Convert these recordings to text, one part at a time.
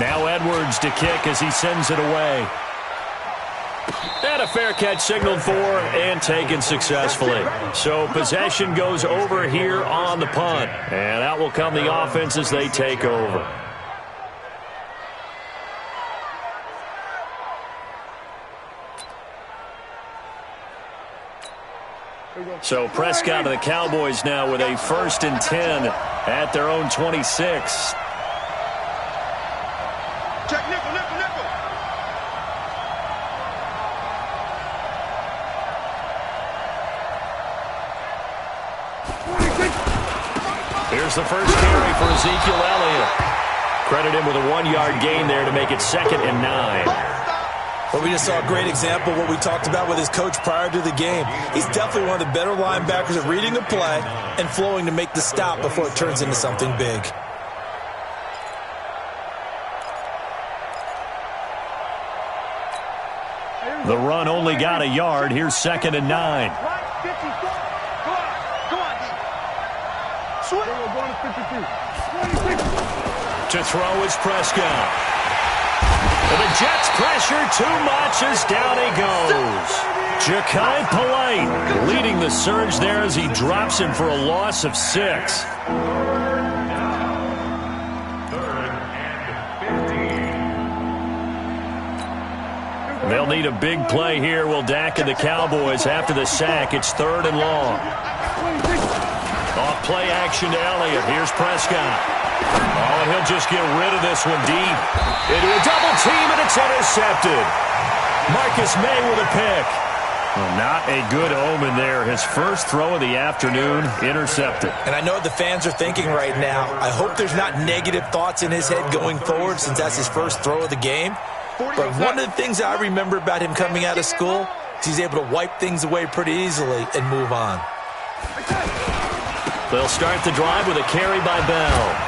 Now Edwards to kick as he sends it away. And a fair catch signaled for and taken successfully. So possession goes over here on the punt. And out will come the offense as they take over. So Prescott of the Cowboys now with a 1st and 10 at their own 26. Check nickel, nickel, nickel. Here's the first carry for Ezekiel Elliott. Credit him with a 1-yard gain there to make it 2nd and 9. Well, we just saw a great example of what we talked about with his coach prior to the game. He's definitely one of the better linebackers at reading a play and flowing to make the stop before it turns into something big. The run only got a yard. Here's 2nd and 9. To throw is Prescott. And the Jets pressure too much as down he goes. Ja'Kai Polite leading the surge there as he drops him for a loss of 6. They'll need a big play here. Will Dak and the Cowboys after the sack. It's 3rd and long. Off play action to Elliott. Here's Prescott. Oh, and he'll just get rid of this one deep. Into a double team, and it's intercepted. Marcus May with a pick. Well, not a good omen there. His first throw of the afternoon intercepted. And I know what the fans are thinking right now. I hope there's not negative thoughts in his head going forward since that's his first throw of the game. But one of the things I remember about him coming out of school is he's able to wipe things away pretty easily and move on. They'll start the drive with a carry by Bell.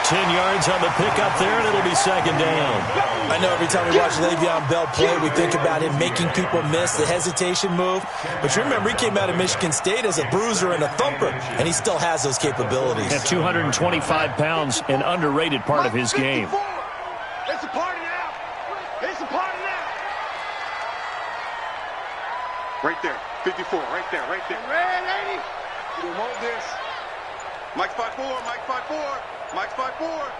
10 yards on the pickup there, and it'll be 2nd down. I know every time we watch Le'Veon Bell play, we think about him making people miss the hesitation move. But you remember, he came out of Michigan State as a bruiser and a thumper, and he still has those capabilities. At 225 pounds, an underrated part of his game. It's a party now. It's a party now. Right there. 54. Right there. Right there. Red lady. You want this. Mike's 5'4". Mike's 5'4". Mike's 5'4".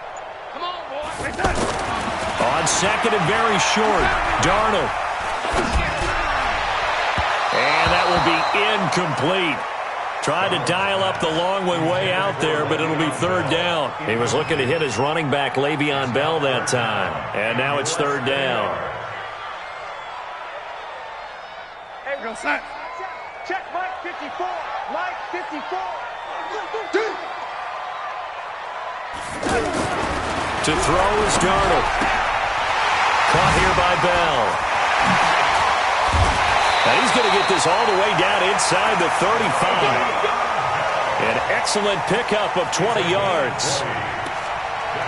Come on, boy. Right there. On 2nd and very short. Darnold. And that will be incomplete. Tried to dial up the long way out there, but it'll be 3rd down. He was looking to hit his running back, Le'Veon Bell, that time. And now it's 3rd down. Hey, go set. Check Mike 54. Mike 54. To throw is Darnold. Caught here by Bell. Now he's going to get this all the way down inside the 35. An excellent pickup of 20 yards.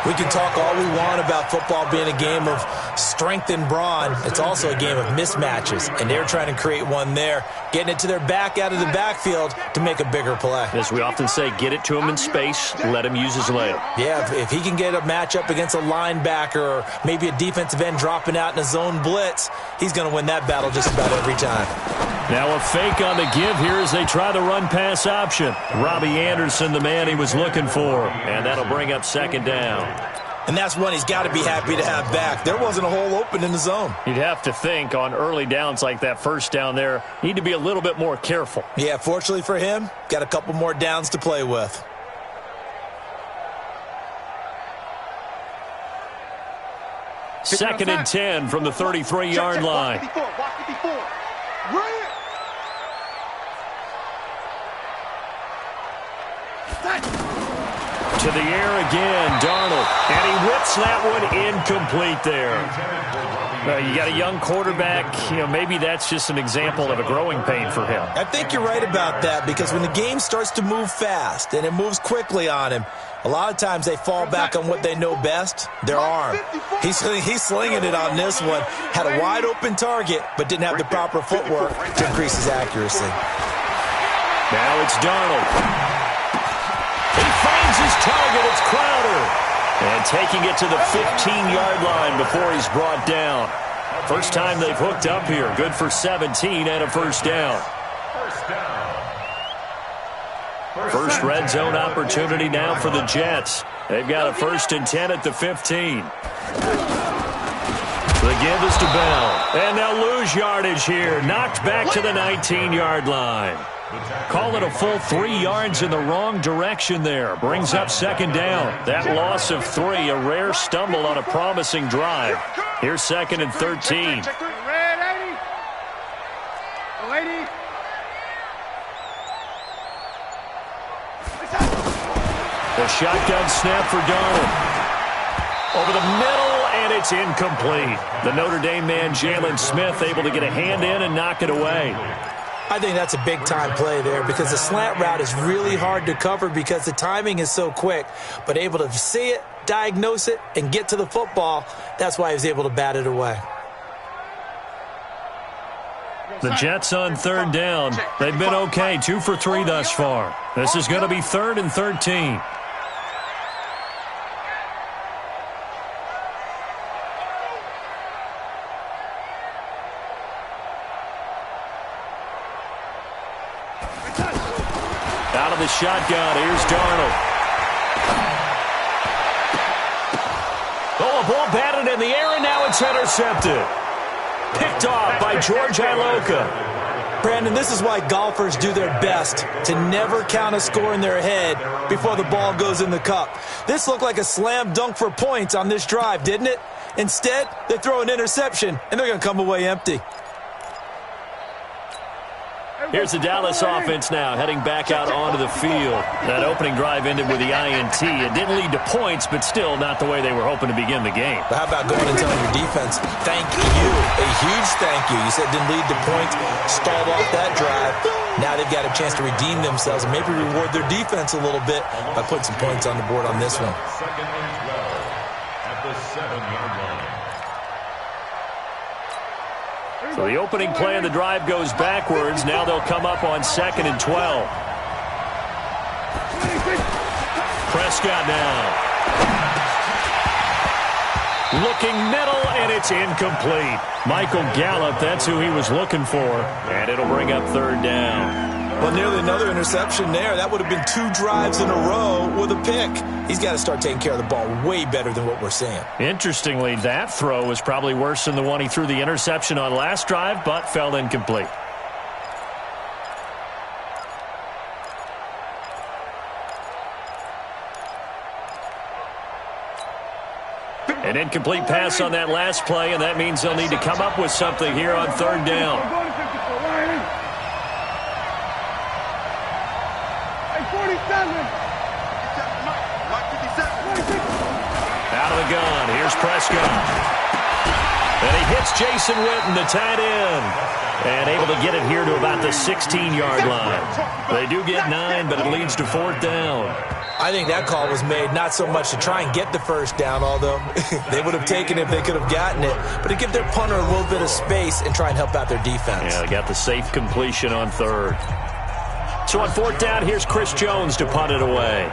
We can talk all we want about football being a game of strength and brawn. It's also a game of mismatches, and they're trying to create one there, getting it to their back out of the backfield to make a bigger play. As we often say, get it to him in space, let him use his leg. Yeah, if he can get a matchup against a linebacker or maybe a defensive end dropping out in a zone blitz, he's going to win that battle just about every time. Now a fake on the give here as they try the run-pass option. Robbie Anderson, the man he was looking for, and that'll bring up 2nd down. And that's one he's got to be happy to have back. There wasn't a hole open in the zone. You'd have to think on early downs like that first down there, need to be a little bit more careful. Yeah, fortunately for him, got a couple more downs to play with. Second and 10 from the 33-yard line. Watch 54. Watch 54. Run it. To the air again, Darnold. And he whips that one incomplete there. You got a young quarterback, maybe that's just an example of a growing pain for him. I think you're right about that, because when the game starts to move fast and it moves quickly on him, a lot of times they fall back on what they know best, their arm. He's slinging it on this one. Had a wide open target, but didn't have the proper footwork to increase his accuracy. Now it's Darnold. He finds his target. It's Crowder. And taking it to the 15-yard line before he's brought down. First time they've hooked up here. Good for 17 and a first down. First red zone opportunity now for the Jets. They've got a 1st and 10 at the 15. The give is to Bell. And they'll lose yardage here. Knocked back to the 19-yard line. Call it a full 3 yards in the wrong direction there. Brings up 2nd down. That loss of 3, a rare stumble on a promising drive. Here's 2nd and 13. The shotgun snap for Darnold. Over the middle, and it's incomplete. The Notre Dame man, Jalen Smith, able to get a hand in and knock it away. I think that's a big-time play there because the slant route is really hard to cover because the timing is so quick. But able to see it, diagnose it, and get to the football, that's why he was able to bat it away. The Jets on 3rd down. They've been okay, 2 for 3 thus far. This is going to be 3rd and 13. Out of the shotgun, here's Darnold. Oh, a ball batted in the air, and now it's intercepted. Picked off by George Iloka. Brandon, this is why golfers do their best to never count a score in their head before the ball goes in the cup. This looked like a slam dunk for points on this drive, didn't it? Instead, they throw an interception, and they're going to come away empty. Here's the Dallas offense now, heading back out onto the field. That opening drive ended with the INT. It didn't lead to points, but still not the way they were hoping to begin the game. But how about going and telling your defense, thank you, a huge thank you. You said it didn't lead to points, stalled off that drive. Now they've got a chance to redeem themselves and maybe reward their defense a little bit by putting some points on the board on this one. 2nd and 12 at the 7-yard line. So the opening play of the drive goes backwards. Now they'll come up on 2nd and 12. Prescott now. Looking middle, and it's incomplete. Michael Gallup, that's who he was looking for. And it'll bring up 3rd down. Well, nearly another interception there. That would have been 2 drives in a row with a pick. He's got to start taking care of the ball way better than what we're seeing. Interestingly, that throw was probably worse than the one he threw the interception on last drive, but fell incomplete. An incomplete pass on that last play, and that means they'll need to come up with something here on 3rd down. Out of the gun, here's Prescott. And he hits Jason Witten, the tight end. And able to get it here to about the 16-yard line. They do get 9, but it leads to 4th down. I think that call was made not so much to try and get the 1st down, although they would have taken it if they could have gotten it, but to give their punter a little bit of space and try and help out their defense. Yeah, they got the safe completion on 3rd. So on 4th down, here's Chris Jones to punt it away.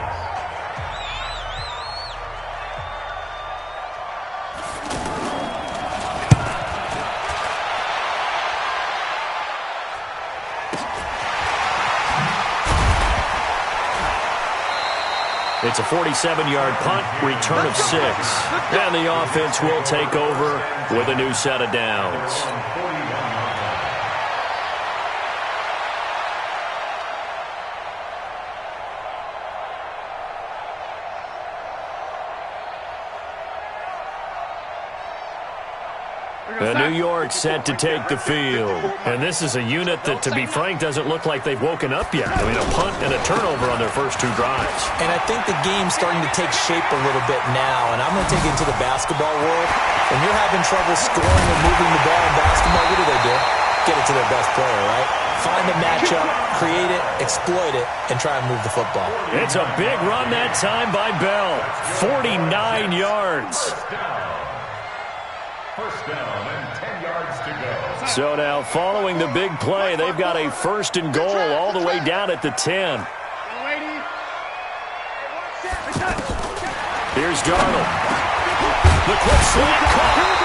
It's a 47-yard punt, return of 6. And the offense will take over with a new set of downs. New York set to take the field. And this is a unit that, to be frank, doesn't look like they've woken up yet. I mean, a punt and a turnover on their first 2 drives. And I think the game's starting to take shape a little bit now. And I'm going to take it into the basketball world. When you're having trouble scoring or moving the ball in basketball, what do? Get it to their best player, right? Find a matchup, create it, exploit it, and try and move the football. It's a big run that time by Bell. 49 yards. First down and 10 yards to go. So now, following the big play, they've got a 1st and goal all the way down at the 10. Here's Darnold. The quick slant caught.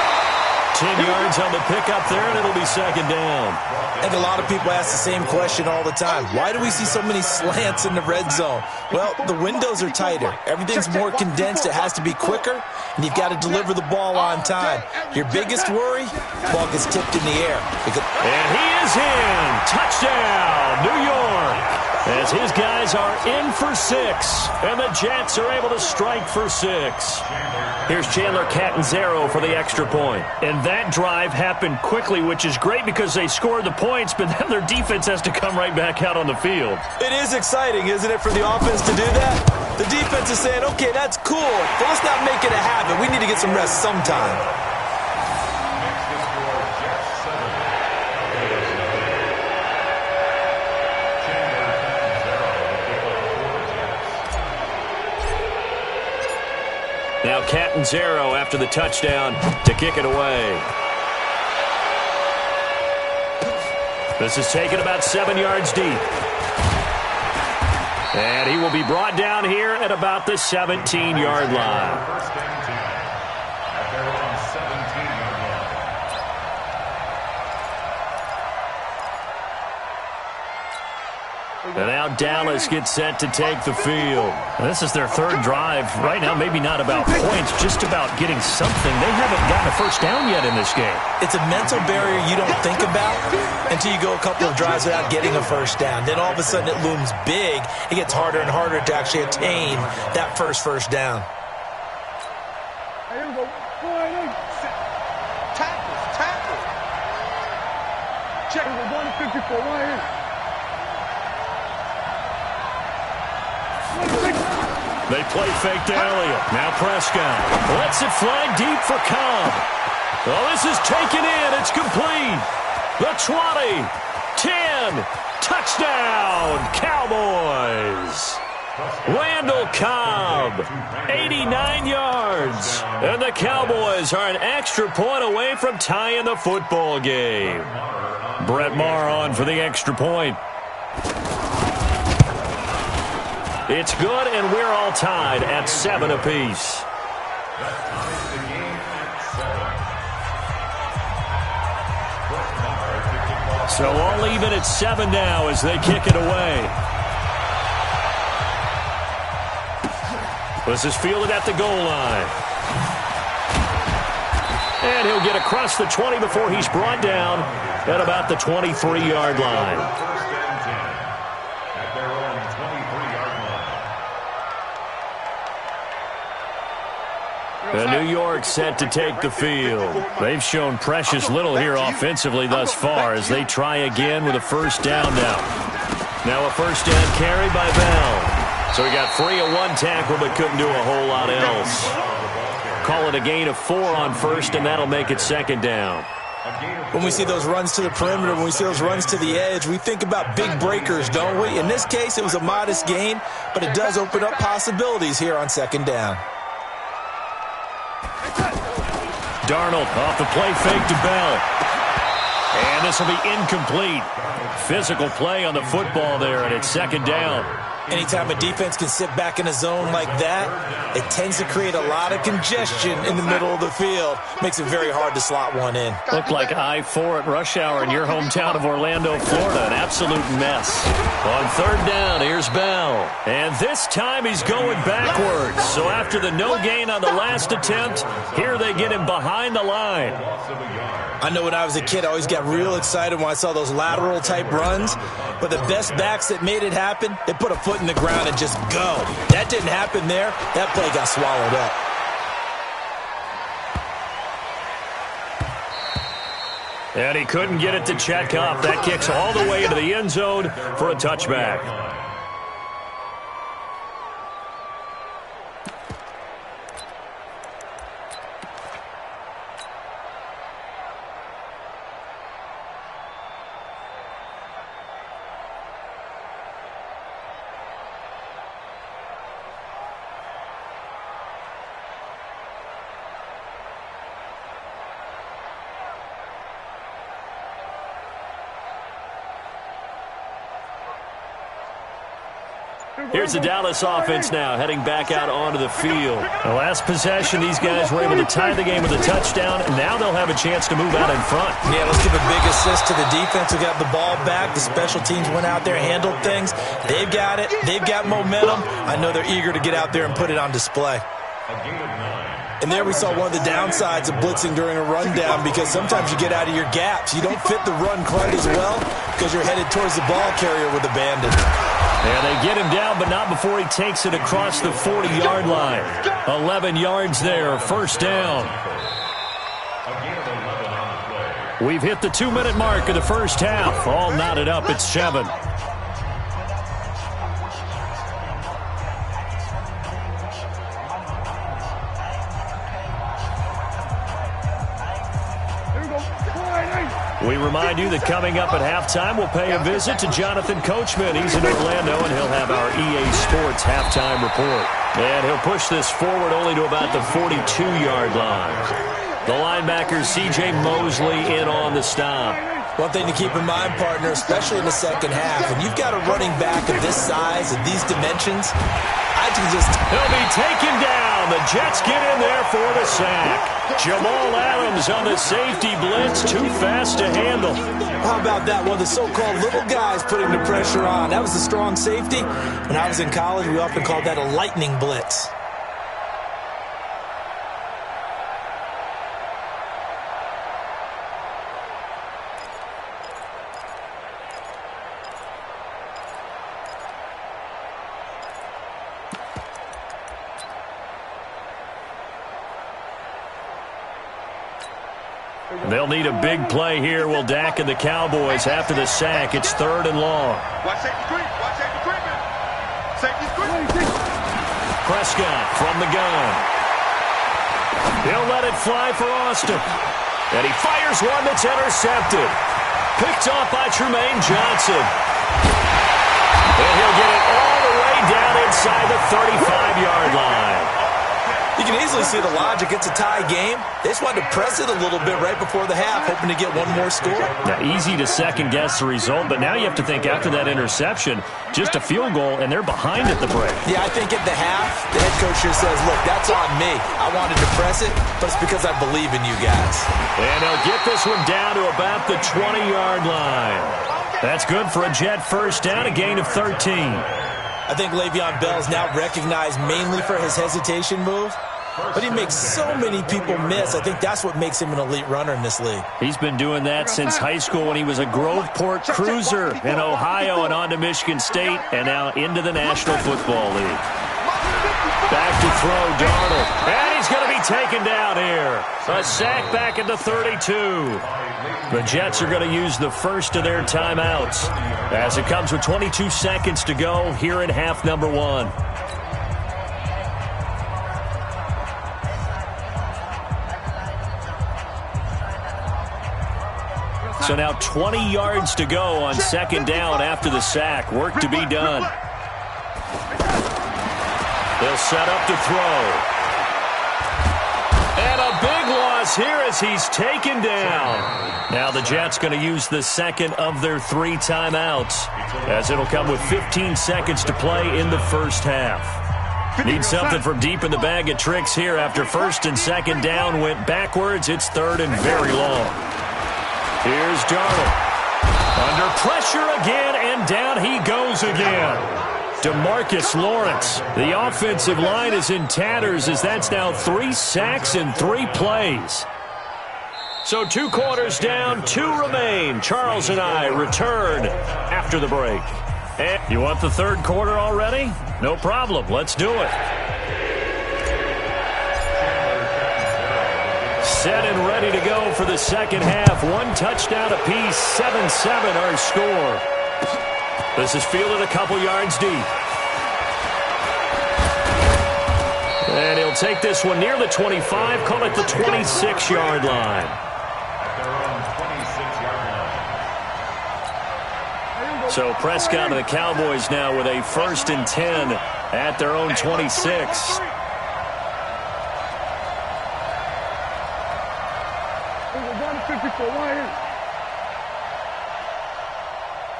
10 yards on the pickup there, and it'll be second down. I think a lot of people ask the same question all the time. Why do we see so many slants in the red zone? Well, the windows are tighter. Everything's more condensed. It has to be quicker, and you've got to deliver the ball on time. Your biggest worry, the ball gets tipped in the air. And he is in. Touchdown, New York. As his guys are in for 6, and the Jets are able to strike for 6. Here's Chandler Catanzaro for the extra point. And that drive happened quickly, which is great because they scored the points, but then their defense has to come right back out on the field. It is exciting, isn't it, for the offense to do that? The defense is saying, okay, that's cool, but let's not make it a habit. We need to get some rest sometime. Now Catanzaro after the touchdown to kick it away. This is taken about 7 yards deep. And he will be brought down here at about the 17-yard line. And now Dallas gets set to take the field. This is their third drive. Right now, maybe not about points, just about getting something. They haven't gotten a first down yet in this game. It's a mental barrier you don't think about until you go a couple of drives without getting a first down. Then all of a sudden it looms big. It gets harder and harder to actually attain that first down. Tackle. Check. We're going to 54 right here. They play fake to Elliott. Now Prescott lets it fly deep for Cobb. Oh, this is taken in. It's complete. The 20, 10, touchdown, Cowboys. Randall Cobb, 89 yards. And the Cowboys are an extra point away from tying the football game. Brett Maher on for the extra point. It's good, and we're all tied at 7 apiece. So all even at 7 now as they kick it away. This is fielded at the goal line. And he'll get across the 20 before he's brought down at about the 23-yard line. The New York set to take the field. They've shown precious little here offensively thus far as they try again with a first down now. Now a first down carry by Bell. So he got free of one tackle but couldn't do a whole lot else. Call it a gain of 4 on first, and that'll make it second down. When we see those runs to the perimeter, when we see those runs to the edge, we think about big breakers, don't we? In this case, it was a modest gain, but it does open up possibilities here on second down. Darnold off the play fake to Bell. And this will be incomplete. Physical play on the football there, and it's second down. Anytime a defense can sit back in a zone like that, it tends to create a lot of congestion in the middle of the field. Makes it very hard to slot one in. Looked like I-4 at rush hour in your hometown of Orlando, Florida. An absolute mess. On third down, here's Bell. And this time he's going backwards. So after the no gain on the last attempt, here they get him behind the line. I know when I was a kid, I always got real excited when I saw those lateral type runs. But the best backs that made it happen, they put a foot in the ground and just go. That didn't happen there. That play got swallowed up. And he couldn't get it to check up. That kicks all the way into the end zone for a touchback. Here's the Dallas offense now, heading back out onto the field. The last possession, these guys were able to tie the game with a touchdown, and now they'll have a chance to move out in front. Yeah, let's give a big assist to the defense who got the ball back. The special teams went out there, handled things. They've got it. They've got momentum. I know they're eager to get out there and put it on display. And there we saw one of the downsides of blitzing during a rundown, because sometimes you get out of your gaps. You don't fit the run quite as well because you're headed towards the ball carrier with abandon. And they get him down, but not before he takes it across the 40-yard line. 11 yards there, first down. We've hit the 2-minute mark of the first half. All knotted up at 7. We remind you that coming up at halftime, we'll pay a visit to Jonathan Coachman. He's in Orlando, and he'll have our EA Sports halftime report. And he'll push this forward only to about the 42-yard line. The linebacker, C.J. Mosley, in on the stop. One thing to keep in mind, partner, especially in the second half, when you've got a running back of this size and these dimensions, He'll be taken down. The Jets get in there for the sack. Jamal Adams on the safety blitz, too fast to handle. How about that? One of the so-called little guys putting the pressure on. That was a strong safety. When I was in college, we often called that a lightning blitz. They'll need a big play here. Will Dak and the Cowboys after the sack. It's 3rd and long. Watch safety creep. Watch safety creeping. Safety's creeping. Prescott from the gun. He'll let it fly for Austin. And he fires one that's intercepted. Picked off by Tremaine Johnson. And he'll get it all the way down inside the 35-yard line. You can easily see the logic. It's a tie game. They just wanted to press it a little bit right before the half, hoping to get one more score. Now, easy to second-guess the result, but now you have to think after that interception, just a field goal, and they're behind at the break. Yeah, I think at the half, the head coach here says, look, that's on me. I wanted to press it, but it's because I believe in you guys. And they'll get this one down to about the 20-yard line. That's good for a Jet first down, a gain of 13. I think Le'Veon Bell's now recognized mainly for his hesitation move, but he makes so many people miss. I think that's what makes him an elite runner in this league. He's been doing that since high school when he was a Groveport Cruiser in Ohio and on to Michigan State and now into the National Football League. Back to throw, Darnold. And he's going to be taken down here. A sack back at the 32. The Jets are going to use the first of their timeouts as it comes with 22 seconds to go here in half number 1. So now 20 yards to go on second down after the sack. Work to be done. They'll set up to throw. And a big loss here as he's taken down. Now the Jets going to use the second of their 3 timeouts, as it'll come with 15 seconds to play in the first half. Need something from deep in the bag of tricks here after first and second down went backwards. It's 3rd and very long. Here's Darnold. Under pressure again, and down he goes again. DeMarcus Lawrence. The offensive line is in tatters as that's now 3 sacks in 3 plays. So 2 quarters down, 2 remain. Charles and I return after the break. And you want the 3rd quarter already? No problem. Let's do it. Set and ready to go for the second half. 1 touchdown apiece, 7-7 our score. This is fielded a couple yards deep. And he'll take this one near the 25, call it the 26-yard line. So Prescott and the Cowboys now with a 1st and 10 at their own 26.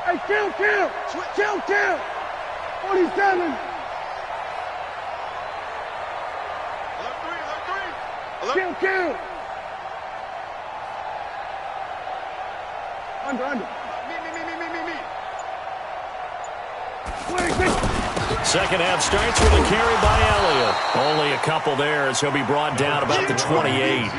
Hey, count. 47. Kill. Under. Me. Second half starts with a carry by Elliott. Only a couple there as he'll be brought down about the 28.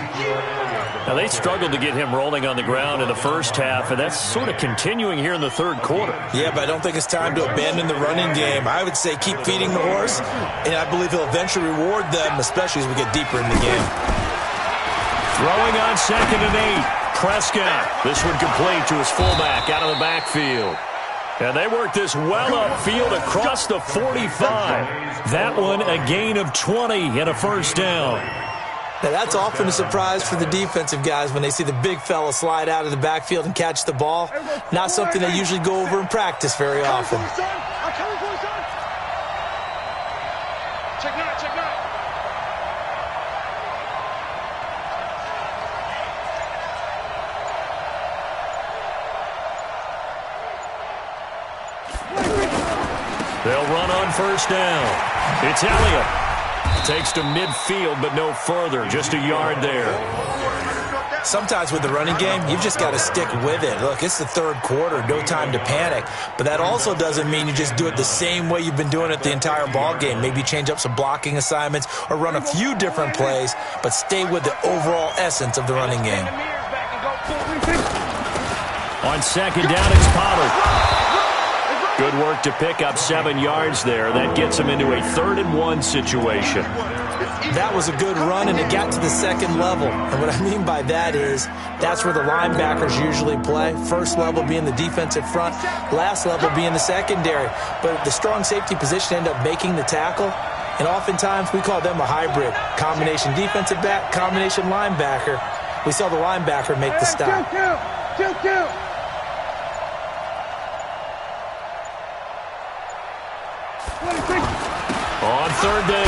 Now, they struggled to get him rolling on the ground in the first half, and that's sort of continuing here in the third quarter. Yeah, but I don't think it's time to abandon the running game. I would say keep feeding the horse, and I believe he'll eventually reward them, especially as we get deeper in the game. Throwing on 2nd and 8. Prescott. This one complete to his fullback out of the backfield. And they work this well upfield across the 45. That one a gain of 20 and a first down. Now, that's often a surprise for the defensive guys when they see the big fella slide out of the backfield and catch the ball. Not something they usually go over in practice very often. Check nine. They'll run on first down. It's Elliott. Takes to midfield, but no further. Just a yard there. Sometimes with the running game, you've just got to stick with it. Look, it's the third quarter, no time to panic. But that also doesn't mean you just do it the same way you've been doing it the entire ball game. Maybe change up some blocking assignments or run a few different plays, but stay with the overall essence of the running game. On second down, it's Pollard. Good work to pick up 7 yards there. That gets him into a 3rd-and-1 situation. That was a good run, and it got to the second level. And what I mean by that is that's where the linebackers usually play. First level being the defensive front, last level being the secondary. But the strong safety position ended up making the tackle, and oftentimes we call them a hybrid. Combination defensive back, combination linebacker. We saw the linebacker make the stop. Kill. On third down,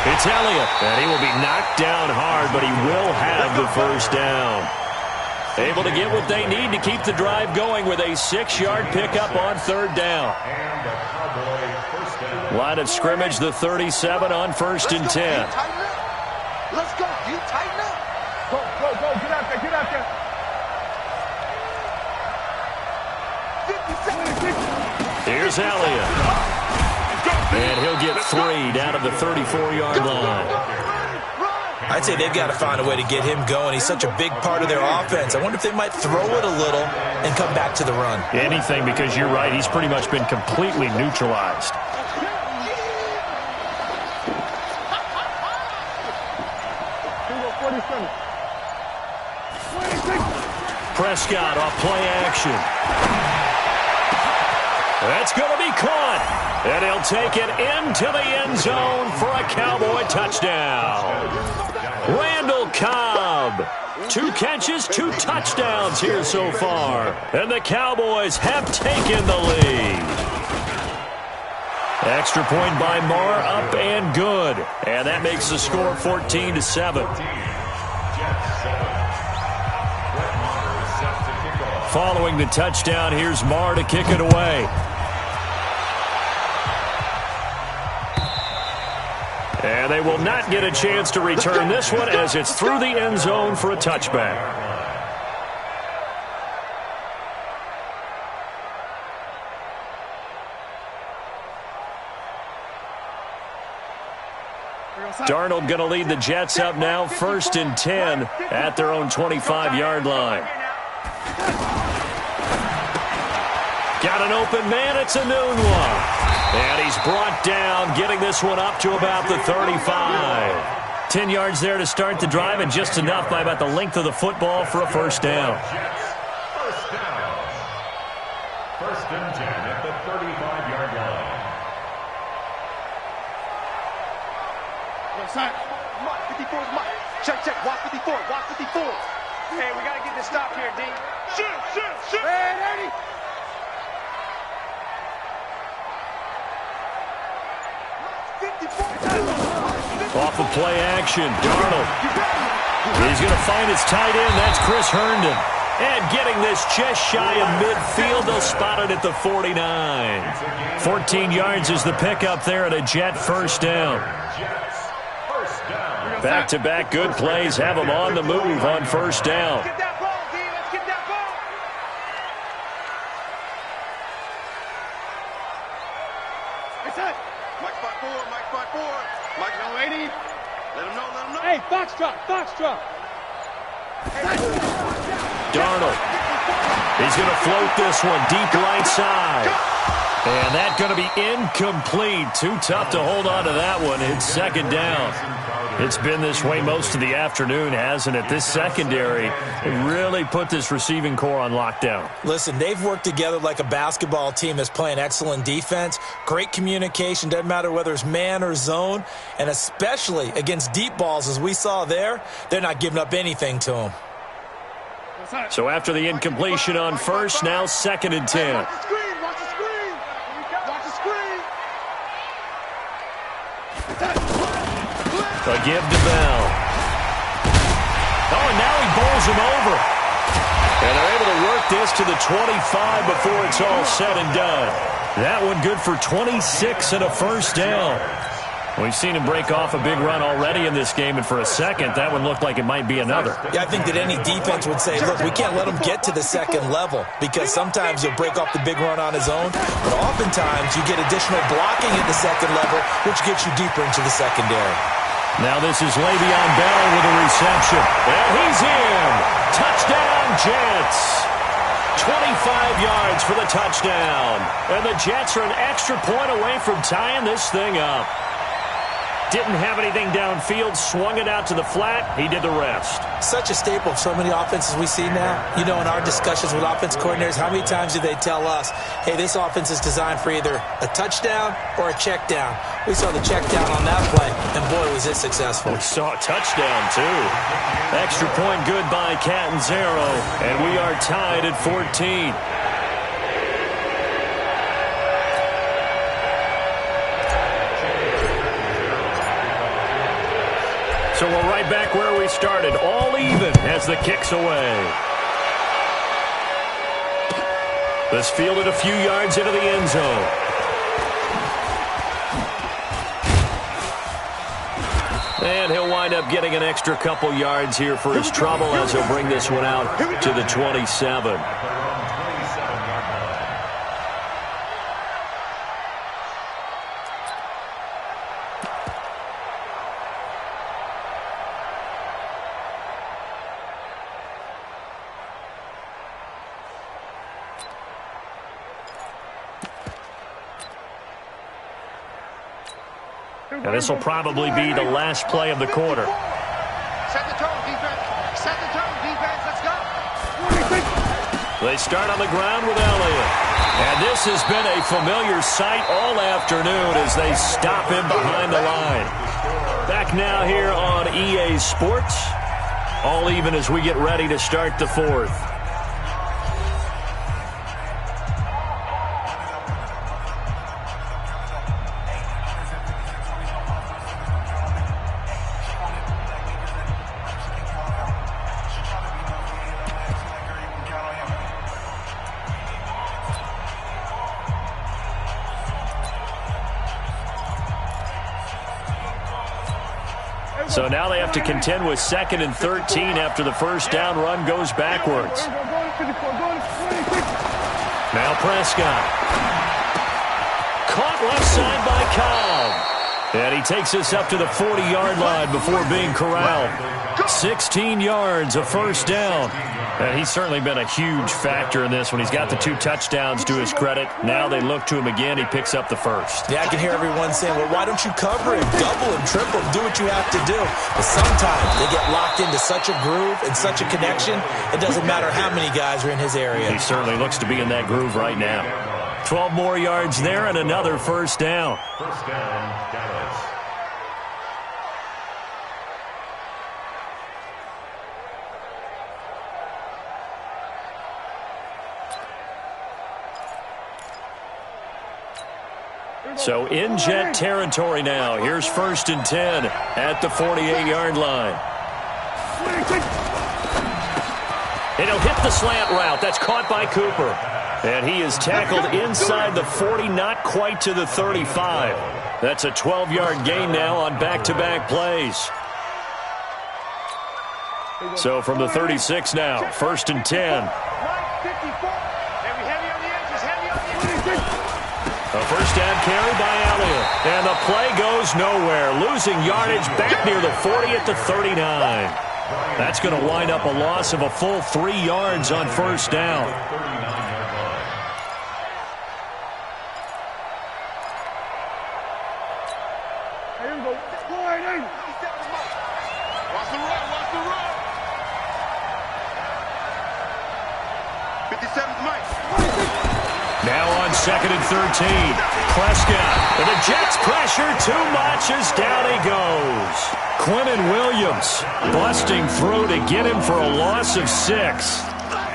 it's Elliott, and he will be knocked down hard, but he will have the first down. Able to get what they need to keep the drive going with a 6-yard pickup on third down. Line of scrimmage, the 37 on 1st and 10. Let's go. You tighten up. Go. Get out there. 50 seconds. Here's Elliott. And he'll get 3 down to the 34-yard line. I'd say they've got to find a way to get him going. He's such a big part of their offense. I wonder if they might throw it a little and come back to the run. Anything, because you're right. He's pretty much been completely neutralized. Prescott off play action. That's going to be caught. And he'll take it into the end zone for a Cowboy touchdown. Randall Cobb. 2 catches, 2 touchdowns here so far. And the Cowboys have taken the lead. Extra point by Marr, up and good. And that makes the score 14-7. Following the touchdown, here's Marr to kick it away. And they will not get a chance to return this one as it's through the end zone for a touchback. Darnold going to lead the Jets up now, 1st and 10 at their own 25-yard line. Got an open man, it's a noon one. And he's brought down, getting this one up to about the 35. 10 yards there to start the drive, and just enough by about the length of the football for a first down. First down. 1st and 10 at the 35-yard line. Side. Mike, 54 is Mike. Check. Watch 54. Hey, we got to get this stop here, D. Shoot. Hey, Eddie. Off of play action, Darnold. He's going to find his tight end. That's Chris Herndon. And getting this just shy of midfield, they'll spot it at the 49. 14 yards is the pickup there at a Jet first down. Back-to-back good plays have them on the move on first down. Get that ball, D. Let's get that ball. Hey, son. Mike spot 4, Mike spot 4. Mike, young lady. Let him know, let him know. Hey, foxtrot, foxtrot. Darnold. He's going to float this one deep right side. And that's going to be incomplete. Too tough to hold on to that one. It's second down. It's been this way most of the afternoon, hasn't it? This secondary really put this receiving core on lockdown. Listen, they've worked together like a basketball team that's playing excellent defense. Great communication. Doesn't matter whether it's man or zone. And especially against deep balls, as we saw there, they're not giving up anything to them. So after the incompletion on first, now second and 10. Watch the screen, watch the screen. Watch the screen. A give to Bell. Oh, and now he bowls him over. And they're able to work this to the 25 before it's all said and done. That one good for 26 and a first down. We've seen him break off a big run already in this game, and for a second, that one looked like it might be another. Yeah, I think that any defense would say, look, we can't let him get to the second level because sometimes he'll break off the big run on his own, but oftentimes you get additional blocking at the second level, which gets you deeper into the secondary. Now this is Le'Veon Bell with a reception. And he's in. Touchdown, Jets. 25 yards for the touchdown. And the Jets are an extra point away from tying this thing up. Didn't have anything downfield, swung it out to the flat. He did the rest. Such a staple of so many offenses we see now. You know, in our discussions with offense coordinators, how many times do they tell us, hey, this offense is designed for either a touchdown or a check down. We saw the check down on that play, and boy, was it successful. We saw a touchdown, too. Extra point good by Catanzaro, and we are tied at 14. So we're right back where we started, all even as the kick's away. This fielded a few yards into the end zone. And he'll wind up getting an extra couple yards here for his trouble as he'll bring this one out to the 27. And this will probably be the last play of the quarter. Set the tone, defense. Set the tone, defense. Let's go. They start on the ground with Elliott. And this has been a familiar sight all afternoon as they stop him behind the line. Back now here on EA Sports. All even as we get ready to start the fourth. So now they have to contend with 2nd and 13 after the first down run goes backwards. Now Prescott. Caught left side by Cobb. And he takes us up to the 40-yard line before being corralled. 16 yards, a first down. And he's certainly been a huge factor in this when he's got the 2 touchdowns to his credit. Now they look to him again. He picks up the first. Yeah, I can hear everyone saying, well, why don't you cover him, double him, triple him, do what you have to do. But sometimes they get locked into such a groove and such a connection, it doesn't matter how many guys are in his area. He certainly looks to be in that groove right now. 12 more yards there and another first down. First down, Dallas. So in Jet territory now. Here's 1st and 10 at the 48-yard line. And he'll hit the slant route. That's caught by Cooper. And he is tackled inside the 40, not quite to the 35. That's a 12-yard gain now on back-to-back plays. So from the 36 now, 1st and 10. A first down carry by Elliott. And the play goes nowhere. Losing yardage back near the 40 at the 39. That's going to wind up a loss of a full 3 yards on first down. Watch the run, watch the run. 57's Mike. Now on 2nd and 13. Prescott. And the Jets pressure too much as down he goes. Quentin Williams busting through to get him for a loss of 6.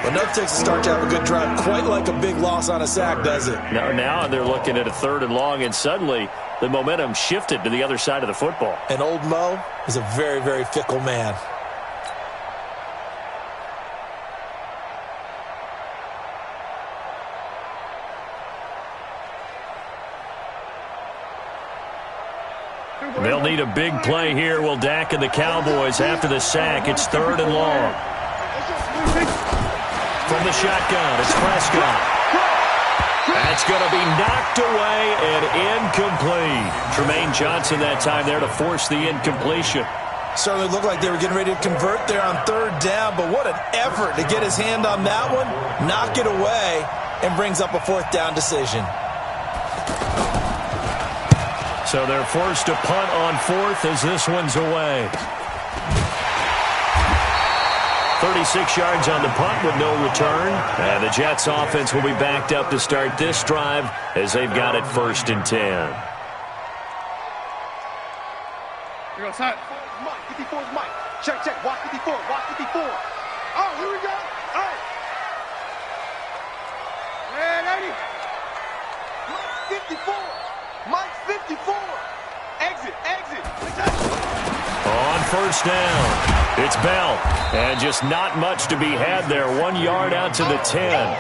Enough takes a start to have a good drive. Quite like a big loss on a sack, does it? Now they're looking at a 3rd and long, and suddenly the momentum shifted to the other side of the football. And old Mo is a very, very fickle man. They'll need a big play here. Will Dak and the Cowboys after the sack. It's 3rd and long. From the shotgun, it's Prescott. That's going to be knocked away and incomplete. Tremaine Johnson that time there to force the incompletion. Certainly looked like they were getting ready to convert there on 3rd down, but what an effort to get his hand on that one, knock it away, and brings up a 4th down decision. So they're forced to punt on 4th as this one's away. 36 yards on the punt with no return. And the Jets offense will be backed up to start this drive as they've got it 1st and 10. Here goes Mike. 54's Mike. Check, check. Watch 54. Watch 54. Oh, here we go. Oh. Man, 80. Mike 54. Mike 54. Exit, exit. On 1st down, it's Bell. And just not much to be had there. 1 yard out to the 10.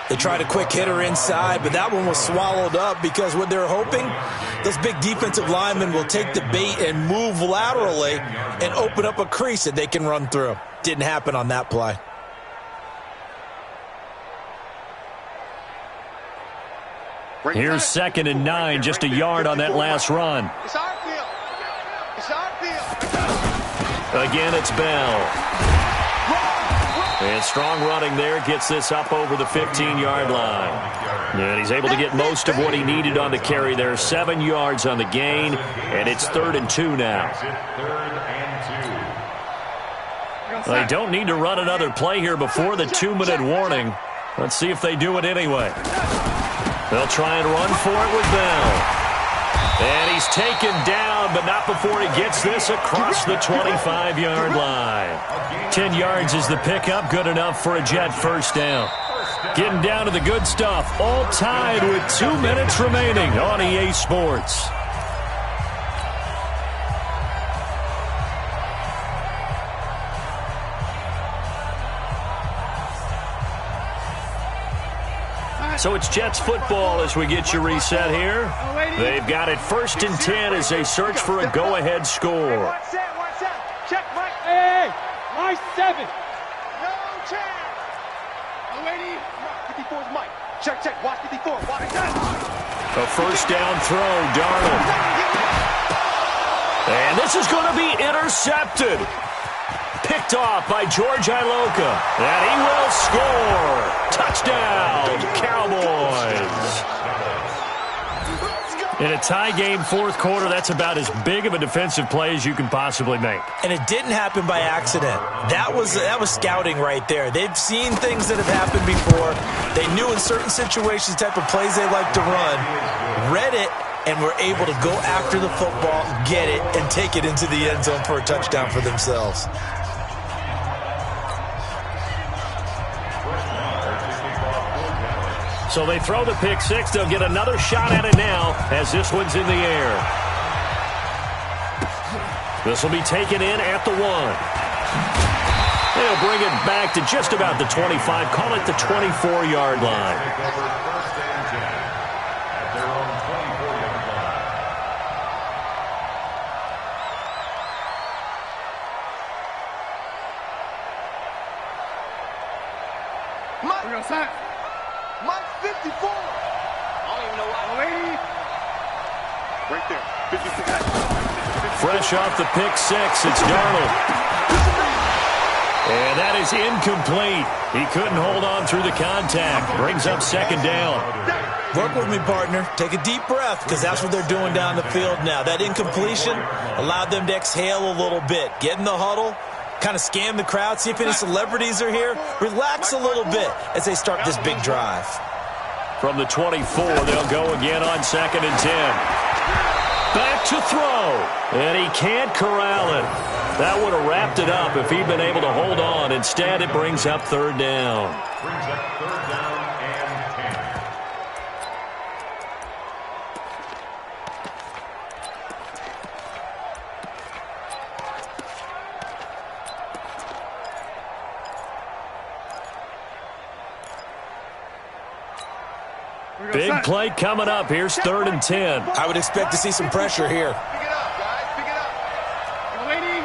They tried a quick hitter inside, but that one was swallowed up because what they're hoping, those big defensive linemen will take the bait and move laterally and open up a crease that they can run through. Didn't happen on that play. Here's 2nd and 9, just a yard on that last run. It's our field. It's our field. Again, it's Bell. And strong running there gets this up over the 15-yard line. And he's able to get most of what he needed on the carry there. 7 yards on the gain, and it's 3rd and 2 now. They don't need to run another play here before the 2-minute warning. Let's see if they do it anyway. They'll try and run for it with Bell. And he's taken down, but not before he gets this across the 25-yard line. 10 yards is the pickup, good enough for a Jet 1st down. Getting down to the good stuff, all tied with 2 minutes remaining on EA Sports. So it's Jets football as we get you reset here. They've got it 1st and 10 as they search for a go-ahead score. Watch out. Check, Mike. Hey, Mike 7. No chance. Lady, 54's Mike. Check, watch 54. Watch it. A 1st down throw, Darnold. And this is going to be intercepted. Picked off by George Iloka. And he will score. Touchdown, Cowboys. In a tie game 4th quarter, that's about as big of a defensive play as you can possibly make. And it didn't happen by accident. That was scouting right there. They've seen things that have happened before. They knew in certain situations the type of plays they like to run, read it, and were able to go after the football, get it, and take it into the end zone for a touchdown for themselves. So they throw the pick 6. They'll get another shot at it now as this one's in the air. This will be taken in at the 1. They'll bring it back to just about the 25. Call it the 24-yard line. Take over 1st and 10 at their own 24-yard line. Mike 54. I don't even know why. Right there. 54. Fresh off the pick six, it's Darnold. And that is incomplete. He couldn't hold on through the contact. Brings up 2nd down. Work with me, partner. Take a deep breath, because that's what they're doing down the field now. That incompletion allowed them to exhale a little bit. Get in the huddle, kind of scan the crowd, see if any celebrities are here. Relax a little bit as they start this big drive. From the 24, they'll go again on 2nd and 10. Back to throw, and he can't corral it. That would have wrapped it up if he'd been able to hold on. Instead, it brings up 3rd down. Brings up 3rd down and 10. Big play coming up. Here's 3rd and 10. I would expect to see some pressure here. Pick it up, guys. Pick it up. You lady.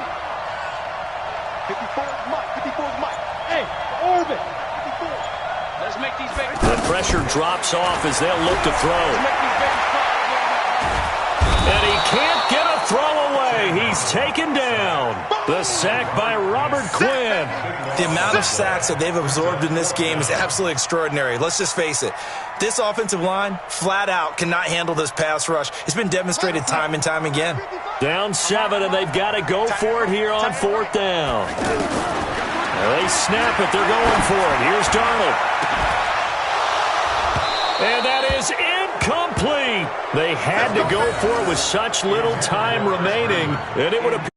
54 is Mike. 54 is Mike. Hey, orbit. 54. Let's make these babies. The pressure drops off as they'll look to throw. And he can't get a throw away. He's taken down. The sack by Robert Quinn. The amount of sacks that they've absorbed in this game is absolutely extraordinary. Let's just face it. This offensive line, flat out, cannot handle this pass rush. It's been demonstrated time and time again. Down 7, and they've got to go for it here on 4th down. They snap it. They're going for it. Here's Darnold. And that is incomplete. They had to go for it with such little time remaining, and it would have